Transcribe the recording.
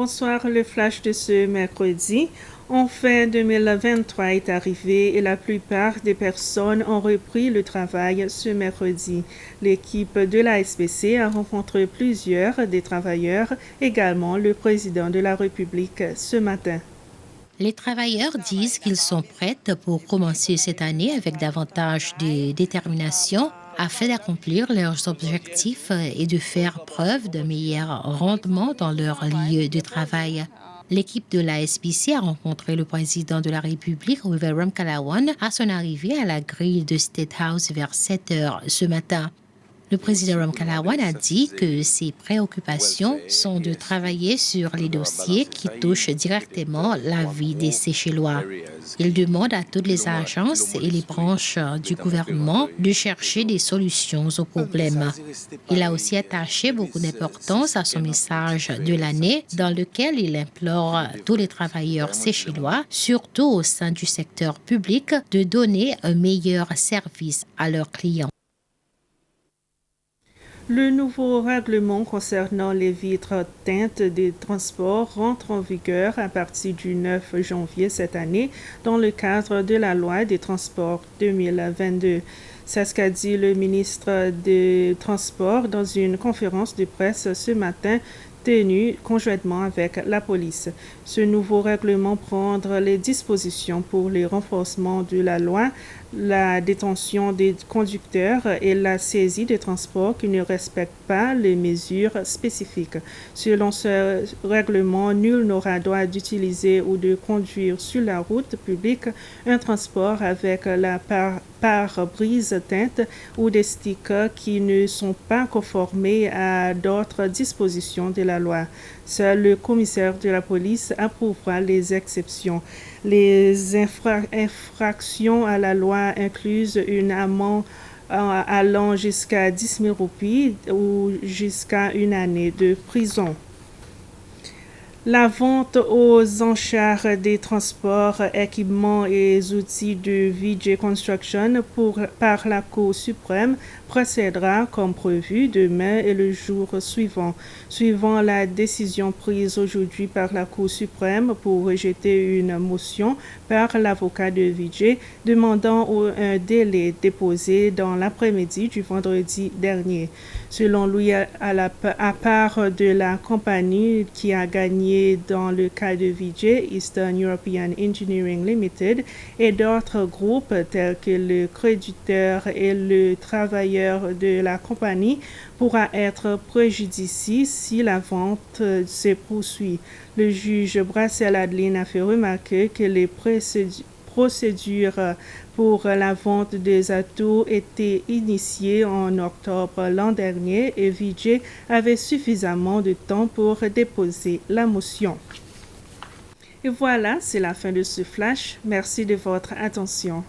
Bonsoir, le flash de ce mercredi. Enfin, 2023 est arrivé et la plupart des personnes ont repris le travail ce mercredi. L'équipe de la SBC a rencontré plusieurs des travailleurs, également le président de la République ce matin. Les travailleurs disent qu'ils sont prêts pour commencer cette année avec davantage de détermination afin d'accomplir leurs objectifs et de faire preuve d'un meilleur rendement dans leur lieu de travail. L'équipe de la SPC a rencontré le président de la République, Ram Kalawan, à son arrivée à la grille de State House vers 7 heures ce matin. Le président Ram Kalawan a dit que ses préoccupations sont de travailler sur les dossiers qui touchent directement la vie des Seychellois. Il demande à toutes les agences et les branches du gouvernement de chercher des solutions aux problèmes. Il a aussi attaché beaucoup d'importance à son message de l'année dans lequel il implore tous les travailleurs seychellois, surtout au sein du secteur public, de donner un meilleur service à leurs clients. Le nouveau règlement concernant les vitres teintes des transports rentre en vigueur à partir du 9 janvier cette année dans le cadre de la loi des transports 2022. C'est ce qu'a dit le ministre des Transports dans une conférence de presse ce matin tenue conjointement avec la police. Ce nouveau règlement prend les dispositions pour le renforcement de la loi, la détention des conducteurs et la saisie des transports qui ne respectent pas les mesures spécifiques. Selon ce règlement, nul n'aura droit d'utiliser ou de conduire sur la route publique un transport avec la pare-brise teinte ou des stickers qui ne sont pas conformés à d'autres dispositions de la loi. Seul le commissaire de la police approuvera les exceptions. Les infractions à la loi incluent une amende allant jusqu'à 10 000 roupies ou jusqu'à une année de prison. La vente aux enchères des transports, équipements et outils de VJ Construction par la Cour suprême procédera comme prévu demain et le jour suivant. Suivant la décision prise aujourd'hui par la Cour suprême pour rejeter une motion par l'avocat de VJ demandant un délai déposé dans l'après-midi du vendredi dernier. Selon lui, à part de la compagnie qui a gagné dans le cas de VJ, Eastern European Engineering Limited, et d'autres groupes tels que le créditeur et le travailleur de la compagnie pourra être préjudicié si la vente se poursuit. Le juge Brassel Adeline a fait remarquer que les procédures pour la vente des atouts étaient initiées en octobre l'an dernier et VJ avait suffisamment de temps pour déposer la motion. Et voilà, c'est la fin de ce flash. Merci de votre attention.